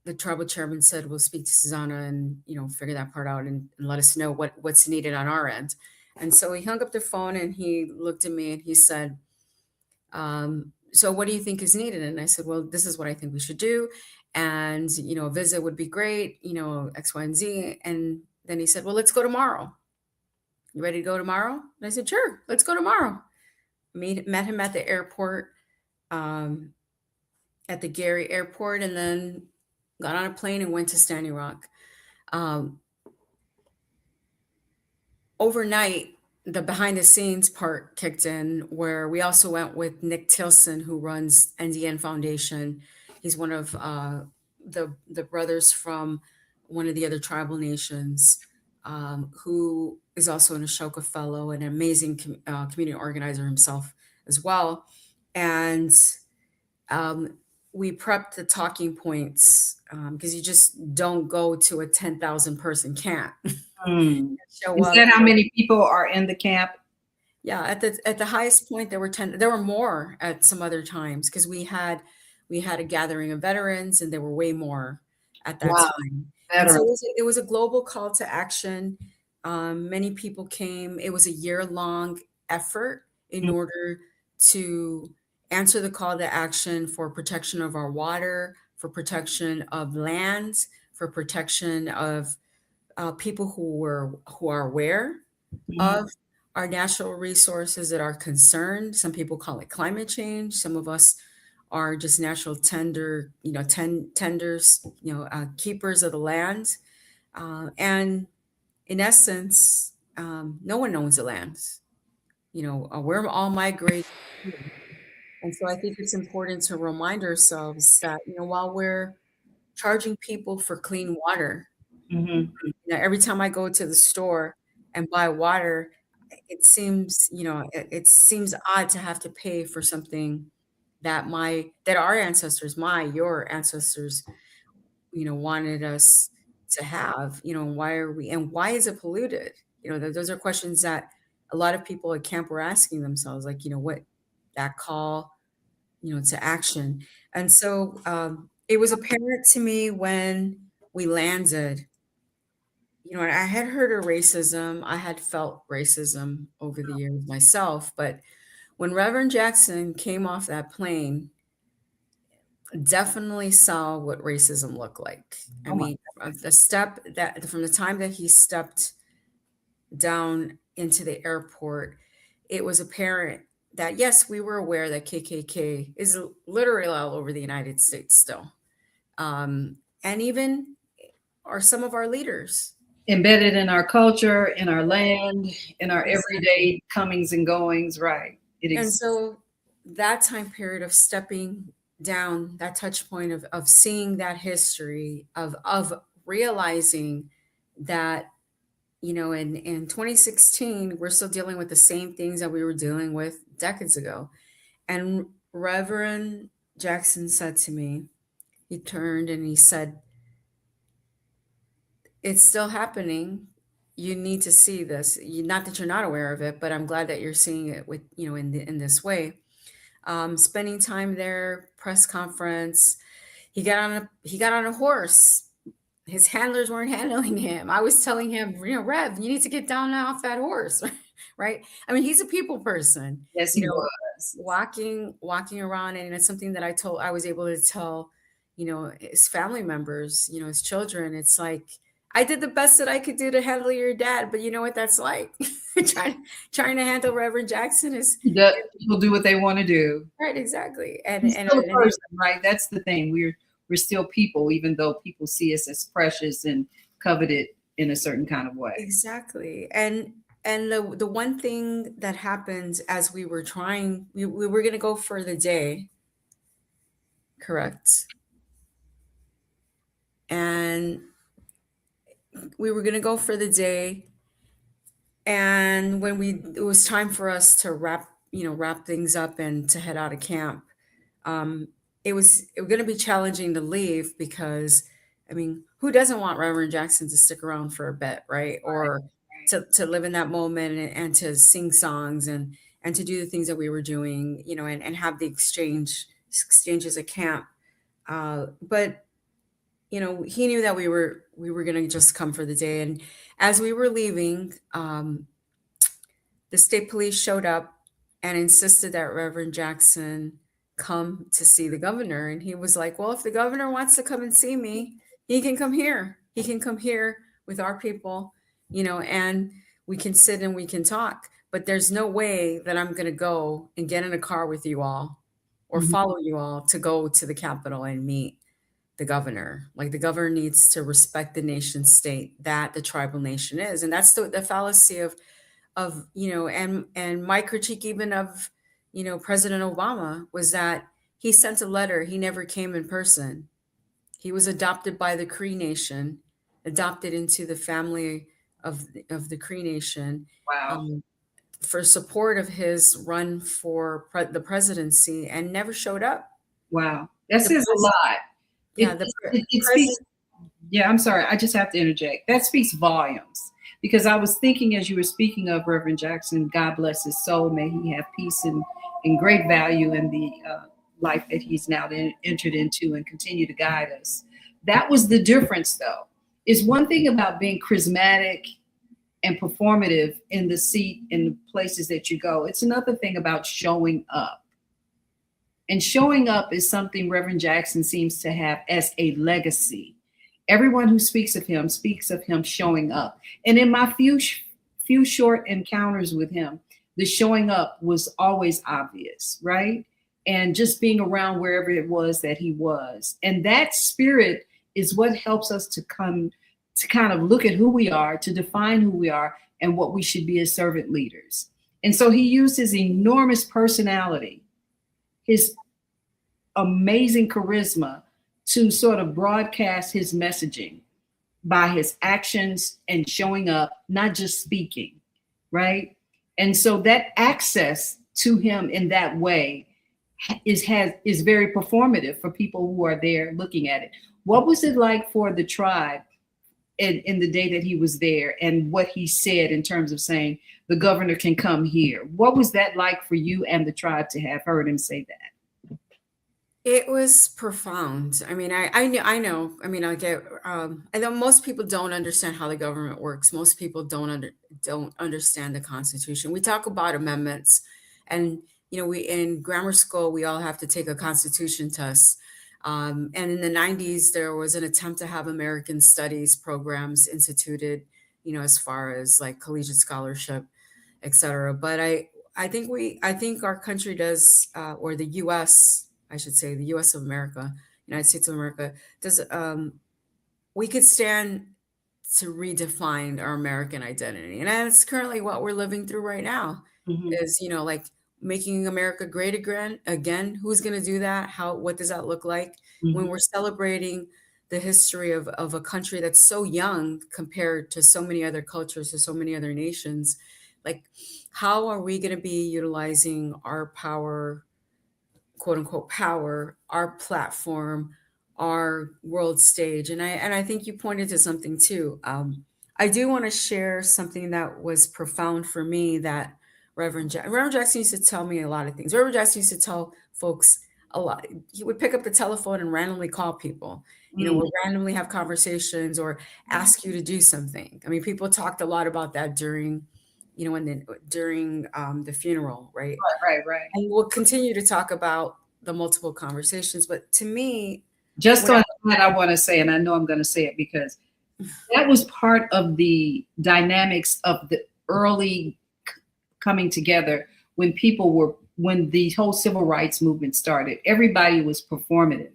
the tribal chairman said, we'll speak to Susana and, figure that part out and let us know what's needed on our end. And so he hung up the phone and he looked at me and he said, so what do you think is needed? And I said, well, this is what I think we should do. And, a visit would be great, X, Y, and Z. And then he said, well, let's go tomorrow. You ready to go tomorrow? And I said, sure, let's go tomorrow. Met him at the airport, at the Gary airport, and then got on a plane and went to Standing Rock. Um, Overnight, the behind the scenes part kicked in, where we also went with Nick Tilson, who runs NDN Foundation. He's one of the brothers from one of the other tribal nations, who is also an Ashoka Fellow and an amazing community organizer himself as well. And um, we prepped the talking points, because you just don't go to a 10,000 person camp. Hmm. Show Is up. that how many people are in the camp? Yeah, at the highest point there were 10. There were more at some other times because we had a gathering of veterans and there were way more at that Wow, time. And so veteran. it was a global call to action. Many people came. It was a year-long effort in order to answer the call to action for protection of our water, for protection of lands, for protection of people who are aware Mhm. of our natural resources that are concerned. Some people call it climate change. Some of us are just natural tenders, keepers of the land. And in essence, no one owns the lands. We're all migrating. And so I think it's important to remind ourselves that, while we're charging people for clean water, Hmm. every time I go to the store and buy water, it seems, it seems odd to have to pay for something that our ancestors, your ancestors, wanted us to have. Why are we, and why is it polluted? Those are questions that a lot of people at camp were asking themselves, like, what that call, to action. And so it was apparent to me when we landed. I had heard of racism. I had felt racism over the years myself, but when Reverend Jackson came off that plane, definitely saw what racism looked like. I Oh my. mean, from the time that he stepped down into the airport, it was apparent that yes, we were aware that KKK is literally all over the United States still, and even are some of our leaders. Embedded in our culture, in our land, in our Exactly. everyday comings and goings. Right. It And exists. so that time period of stepping down, that touch point of seeing that history, of realizing that, in 2016, we're still dealing with the same things that we were dealing with decades ago. And Reverend Jackson said to me, he turned and he said, it's still happening. You need to see this. Not that you're not aware of it, but I'm glad that you're seeing it with, in this way. Spending time there, press conference. He got on a horse. His handlers weren't handling him. I was telling him, Rev, you need to get down off that horse, right? I mean, he's a people person, Yes, you he know, was. walking around, and it's something that I was able to tell, his family members, his children. It's like, I did the best that I could do to handle your dad, but you know what that's like. trying to handle Reverend Jackson is People do what they want to do. right, exactly, He's still a person, right? That's the thing. We're still people, even though people see us as precious and coveted in a certain kind of way. exactly. And the one thing that happened as we were trying, we were going to go for the day, correct? And we were going to go for the day, and when it was time for us to wrap things up and to head out of camp, um, it was going to be challenging to leave because, I mean, who doesn't want Reverend Jackson to stick around for a bit, right? Or to live in that moment, and to sing songs, and to do the things that we were doing, and have the exchanges at camp. But he knew that we were going to just come for the day, and as we were leaving, the state police showed up and insisted that Reverend Jackson come to see the governor. And he was like, well, if the governor wants to come and see me, he can come here. He can come here with our people, and we can sit and we can talk. But there's no way that I'm going to go and get in a car with you all or Mhm. follow you all to go to the Capitol and meet the governor. Like, the governor needs to respect the nation state that the tribal nation is. And that's the fallacy of and my critique even of President Obama was that he sent a letter. He never came in person. He was adopted by the Cree Nation, adopted into the family of the Cree Nation, Wow. um, for support of his run for the presidency, and never showed up. Wow. That The says a pres- lot. yeah, It speaks. president. Yeah, I'm sorry. I just have to interject. That speaks volumes because I was thinking as you were speaking of Reverend Jackson, God bless his soul. May he have peace and great value in the life that he's now entered into and continue to guide us. That was the difference, though. Is one thing about being charismatic and performative in the seat in the places that you go. It's another thing about showing up. And showing up is something Reverend Jackson seems to have as a legacy. Everyone who speaks of him showing up. And in my few short encounters with him, the showing up was always obvious, right? And just being around wherever it was that he was. And that spirit is what helps us to come to kind of look at who we are, to define who we are and what we should be as servant leaders. And so he used his enormous personality, his amazing charisma to sort of broadcast his messaging by his actions and showing up, not just speaking, right? And so that access to him in that way is very performative for people who are there looking at it. What was it like for the tribe in the day that he was there, and what he said in terms of saying the governor can come here? What was that like for you and the tribe to have heard him say that? It was profound. I mean, I know. I mean, I get. I know most people don't understand how the government works. Most people don't understand the Constitution. We talk about amendments, and we in grammar school we all have to take a Constitution test. And in the '90s, there was an attempt to have American Studies programs instituted. As far as like collegiate scholarship, etc. But I think our country does, or the U.S. I should say, the U.S. of America, United States of America, does. We could stand to redefine our American identity, and that's currently what we're living through right now. Mm-hmm. Is like making America great again. Again, who's going to do that? How? What does that look like when Mm-hmm. we're celebrating the history of a country that's so young compared to so many other cultures, to so many other nations? Like, how are we going to be utilizing our power, quote unquote power, our platform, our world stage? And I think you pointed to something too. I do want to share something that was profound for me, that Reverend Jackson used to tell me a lot of things. Reverend Jackson used to tell folks a lot. He would pick up the telephone and randomly call people, Mm-hmm. or randomly have conversations or ask you to do something. I mean, people talked a lot about that during the funeral, right? Right, right. And we'll continue to talk about the multiple conversations. But to me, Just when I, on that, I want to say, and I know I'm going to say it because that was part of the dynamics of the early coming together when the whole civil rights movement started. Everybody was performative.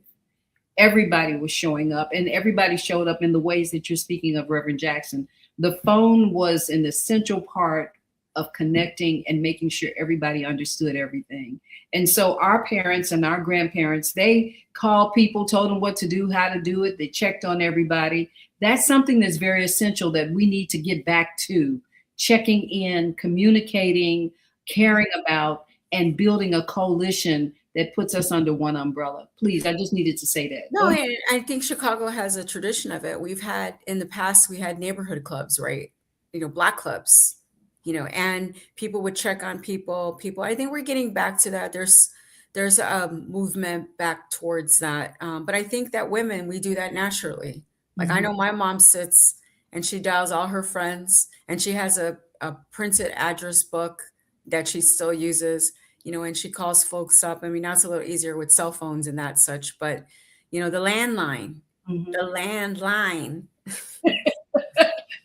Everybody was showing up, and everybody showed up in the ways that you're speaking of, Reverend Jackson. The phone was an essential part of connecting and making sure everybody understood everything. And so our parents and our grandparents, they called people, told them what to do, how to do it. They checked on everybody. That's something that's very essential that we need to get back to: checking in, communicating, caring about, and building a coalition that puts us under one umbrella. Please, I just needed to say that. no, I think Chicago has a tradition of it. We've had in the past, we had neighborhood clubs, right? Black clubs, and people would check on people. I think we're getting back to that. There's a movement back towards that. But I think that women, we do that naturally. Like, I Mhm. know my mom sits and she dials all her friends, and she has a printed address book that she still uses, and she calls folks up. I mean, now it's a little easier with cell phones and that such, but the landline, Mhm. the landline,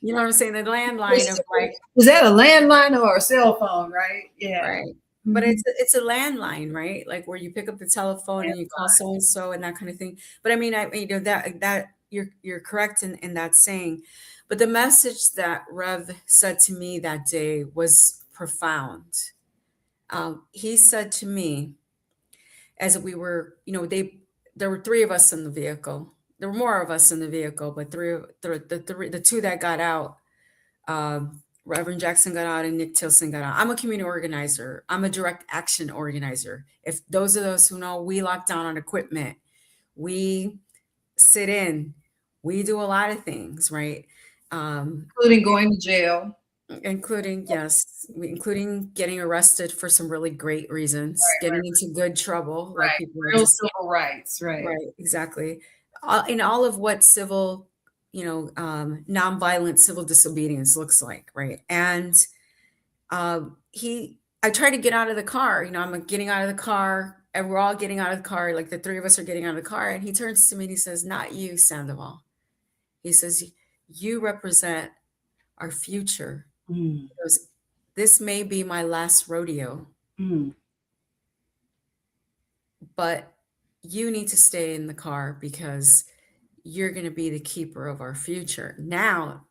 you know what I'm saying? The landline of like, Is that a landline or a cell phone, right? Yeah. right. But Mhm. it's a landline, right? Like where you pick up the telephone and you call so and so and that kind of thing. But I mean, that you're correct in that saying. But the message that Rev said to me that day was profound. He said to me, as we were, there were three of us in the vehicle. There were more of us in the vehicle, but the two that got out, Reverend Jackson got out and Nick Tilson got out. I'm a community organizer. I'm a direct action organizer. If those of us who know, we lock down on equipment, we sit in, we do a lot of things, right? Including going to jail. Including, yes, including getting arrested for some really great reasons, getting into good trouble, like Right. people are Real just, civil rights. Right. right, exactly. In all of what civil, nonviolent civil disobedience looks like, right? And I try to get out of the car. I'm getting out of the car, and we're all getting out of the car. Like the three of us are getting out of the car, and he turns to me and he says, "Not you, Sandoval." He says, "You represent our future." Mm. He goes, "This may be my last rodeo, Mm. but you need to stay in the car because you're going to be the keeper of our future." Now,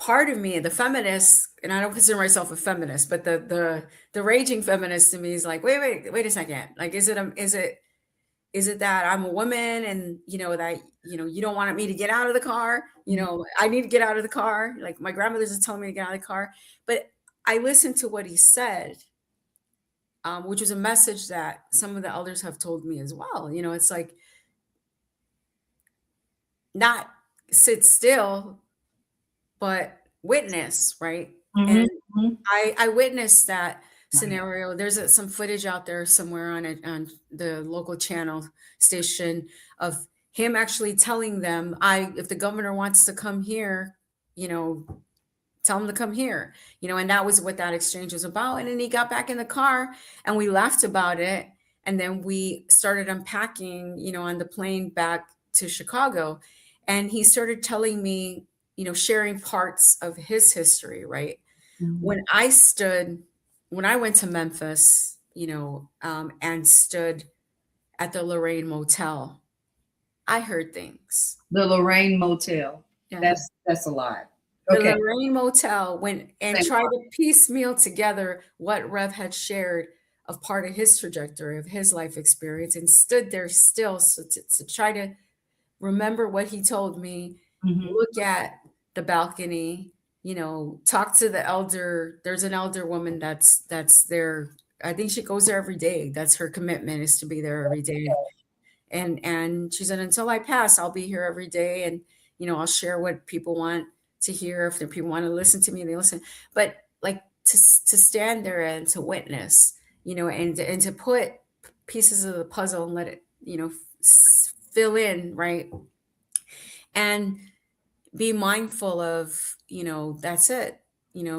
part of me, the feminist, and I don't consider myself a feminist, but the raging feminist in me is like, wait a second. Like, is it that I'm a woman and, that, you don't want me to get out of the car? I need to get out of the car. Like my grandmother's just telling me to get out of the car. But I listened to what he said, which was a message that some of the elders have told me as well. It's like, not sit still, but witness, right? Mhm, And mhm. I witnessed that scenario. There's some footage out there somewhere on the local channel station of him actually telling them, if the governor wants to come here, tell him to come here, and that was what that exchange was about. And then he got back in the car and we laughed about it. And then we started unpacking, on the plane back to Chicago. And he started telling me, sharing parts of his history, right? Mhm. When I went to Memphis, and stood at the Lorraine Motel, I heard things. The Lorraine Motel. Yeah. That's a lot. The Okay. Lorraine Motel went and Same tried part. to piecemeal together what Rev had shared of part of his trajectory, of his life experience, and stood there still to try to remember what he told me, Mhm. look at the balcony, talk to the elder. There's an elder woman that's there. I think she goes there every day. That's her commitment, is to be there every day. And she said, until I pass, I'll be here every day. And, I'll share what people want to hear. If the people want to listen to me, they listen. But like to stand there and to witness, and to put pieces of the puzzle and let it, fill in, right? And be mindful of, that's it.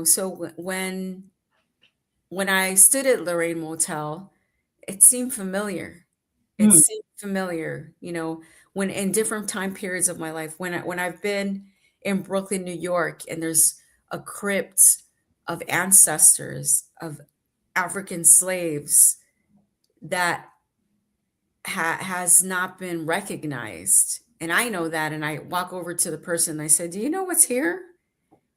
So when I stood at Lorraine Motel, it seemed familiar. It Mm. seemed familiar, when in different time periods of my life, when I've been in Brooklyn, New York, and there's a crypt of ancestors of African slaves that has not been recognized. And I know that. And I walk over to the person and I said, do you know what's here?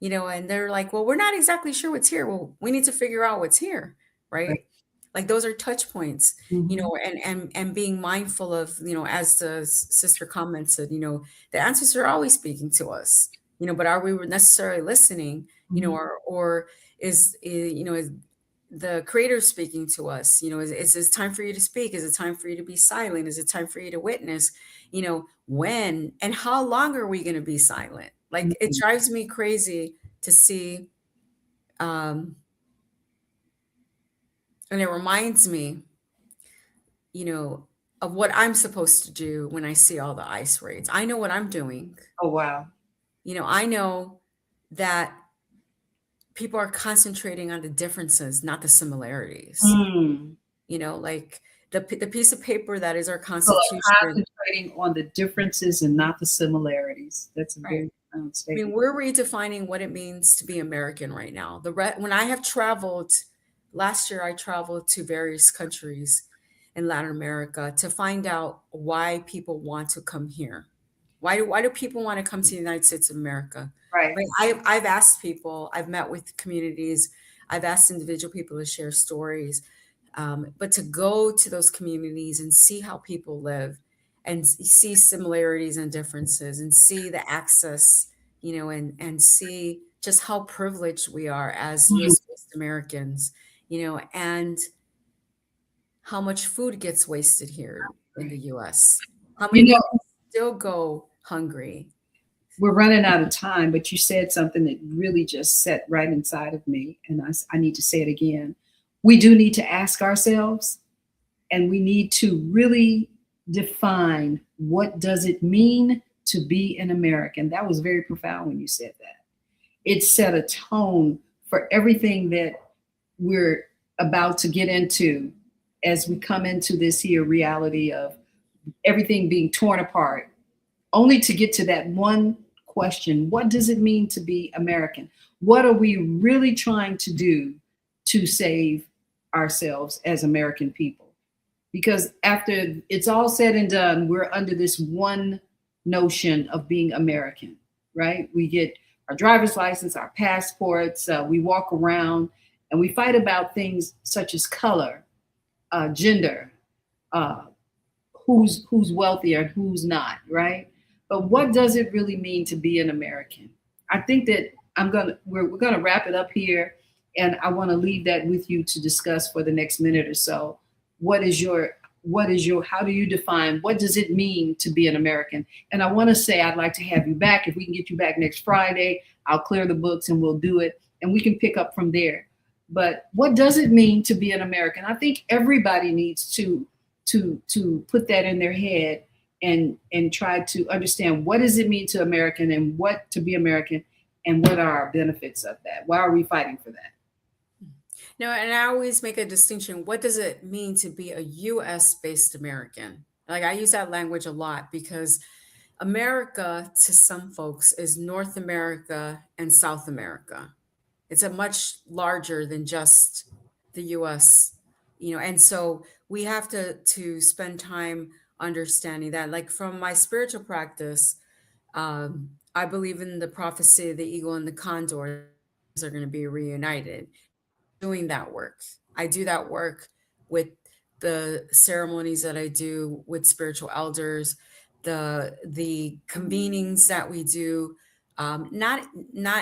And they're like, well, we're not exactly sure what's here. Well, we need to figure out what's here, Right. right? Like those are touch points, Mhm. and being mindful of, as the sister commented, the ancestors are always speaking to us, but are we necessarily listening, Mhm. or is the creator speaking to us? Is it time for you to speak? Is it time for you to be silent? Is it time for you to witness? When and how long are we going to be silent? Like, it Mhm. drives me crazy to see, um and it reminds me, of what I'm supposed to do when I see all the ice raids. I know what I'm doing. Oh, wow. I know that people are concentrating on the differences, not the similarities. Mm. Like the piece of paper that is our So Constitution. concentrating on the differences and not the similarities. That's a Right. very profound I mean, statement. we're redefining what it means to be American right now. When I have traveled, last year I traveled to various countries in Latin America to find out why people want to come here. Why do people want to come to the United States of America? Right. Like, I've asked people, I've met with communities, I've asked individual people to share stories, but to go to those communities and see how people live, and see similarities and differences, and see the access, and see just how privileged we are as Mhm. US based Americans, and how much food gets wasted here in the Right. US. How many You know, people still go hungry? we're running out of time, but you said something that really just set right inside of me, and I need to say it again. We do need to ask ourselves, and we need to really define, what does it mean to be an American? That was very profound when you said that. It set a tone for everything that we're about to get into as we come into this here reality of everything being torn apart, only to get to that one question: what does it mean to be American? What are we really trying to do to save ourselves as American people? Because after it's all said and done, we're under this one notion of being American, right? our driver's license, our passports. We walk around and we fight about things such as color, gender, uh, who's wealthier and who's not, right? But what does it really mean to be an American? I think that we're gonna wrap it up here, and I want to leave that with you to discuss for the next minute or so. What is your how do you define what does it mean to be an American? And I want to say I'd like to have you back. If we can get you back next Friday, I'll clear the books and we'll do it, and we can pick up from there. But what does it mean to be an American? I think everybody needs to put that in their head and try to understand what does it mean to American and what to be American and what are our benefits of that? Why are we fighting for that? No, and I always make a distinction. What does it mean to be a US based American? Like I use that language a lot because America to some folks is North America and South America. It's a much larger than just the US, and so we have to spend time understanding that. Like from my spiritual practice, I believe in the prophecy of the eagle and the condor are going to be reunited. Doing that work. I do that work with the ceremonies that I do with spiritual elders, the convenings that we do, not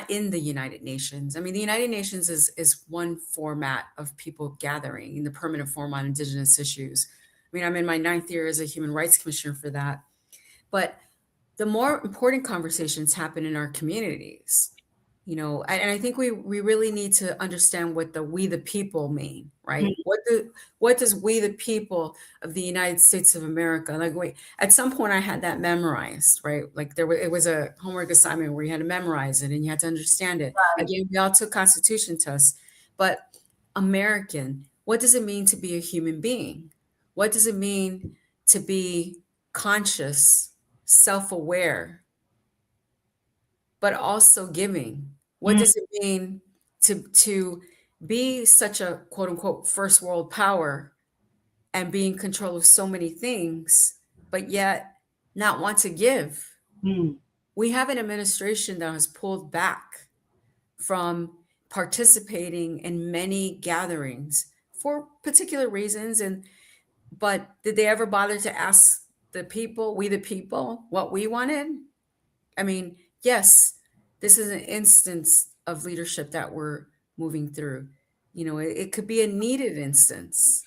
in the United Nations. I mean, the United Nations is one format of people gathering in the Permanent Forum on Indigenous Issues. I mean, I'm in my 9th year as a Human Rights Commissioner for that. But the more important conversations happen in our communities. And I think we really need to understand what we the people mean, right? Mm-hmm. What does we the people of the United States of America, like wait, at some point I had that memorized, right? Like it was a homework assignment where you had to memorize it and you had to understand it. Right. Again, we all took Constitution tests, but American, what does it mean to be a human being? What does it mean to be conscious, self-aware, but also giving? What does it mean to be such a quote unquote first world power and be in control of so many things, but yet not want to give? Mm. We have an administration that has pulled back from participating in many gatherings for particular reasons. But did they ever bother to ask the people, we the people, what we wanted? I mean, yes, this is an instance of leadership that we're moving through. It could be a needed instance,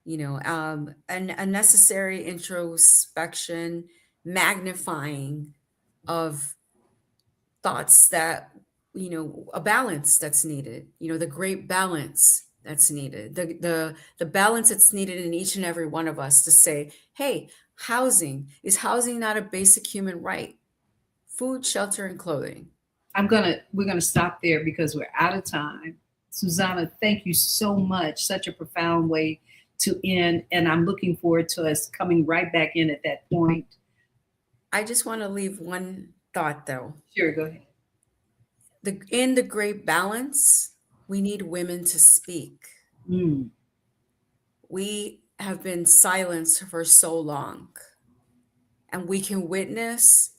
a necessary introspection, magnifying of thoughts that, a balance that's needed, the great balance that's needed, the balance that's needed in each and every one of us to say, hey, is housing not a basic human right? Food, shelter, and clothing. We're gonna stop there because we're out of time. Susana, thank you so much. Such a profound way to end, and I'm looking forward to us coming right back in at that point. I just want to leave one thought though. Sure, go ahead. In the great balance, we need women to speak. Mm. We have been silenced for so long, and we can witness.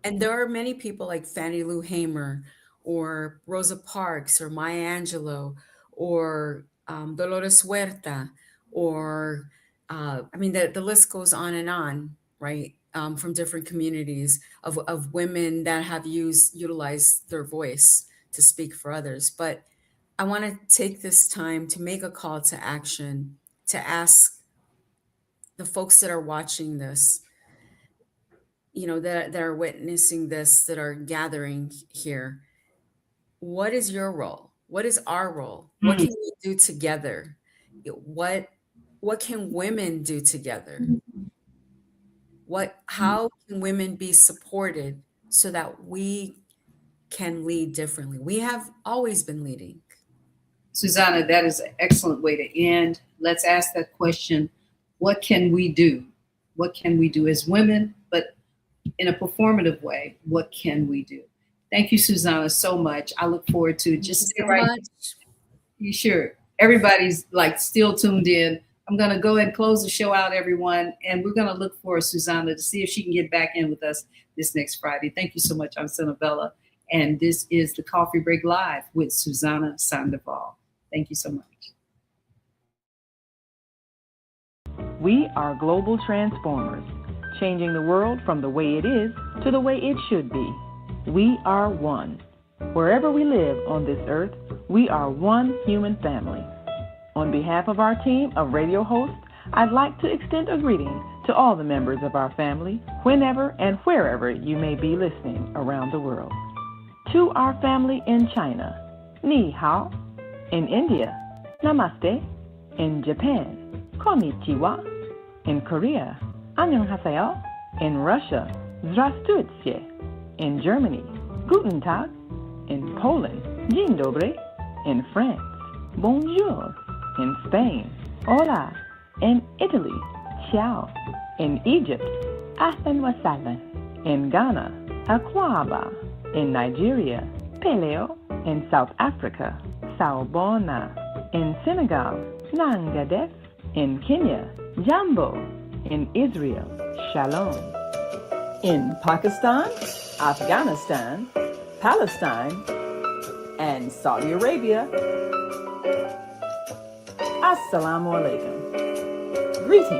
And there are many people like Fannie Lou Hamer or Rosa Parks or Maya Angelou or Dolores Huerta or I mean the list goes on and on, right? From different communities of women that have utilized their voice to speak for others. But I want to take this time to make a call to action to ask the folks that are watching this, that are witnessing this, that are gathering here. What is your role? What is our role? What can we do together? What can women do together? How can women be supported so that we can lead differently? We have always been leading. Susana, that is an excellent way to end. Let's ask that question. What can we do? What can we do as women? But in a performative way, what can we do? Thank you, Susana, so much. I look forward to just so right. You sure? Everybody's like still tuned in. I'm going to go ahead and close the show out, everyone. And we're going to look for Susana to see if she can get back in with us this next Friday. Thank you so much. I'm Senabella. And this is the Coffee Break Live with Susana Sandoval. Thank you so much. We are global transformers, changing the world from the way it is to the way it should be. We are one. Wherever we live on this earth, we are one human family. On behalf of our team of radio hosts, I'd like to extend a greeting to all the members of our family, whenever and wherever you may be listening around the world. To our family in China, Ni Hao. In India, Namaste. In Japan, Konnichiwa. In Korea, Annyeonghaseyo. In Russia, Здравствуйте. In Germany, Guten Tag. In Poland, Dzień dobry. In France, Bonjour. In Spain, Hola. In Italy, Ciao. In Egypt, Ahlan wa sahlan. In Ghana, Akwaba. In Nigeria, Peleo. In South Africa, Sawubona. In Senegal, Nangadef. In Kenya, Jambo. In Israel, Shalom. In Pakistan, Afghanistan, Palestine, and Saudi Arabia, Assalamu alaikum. Greetings.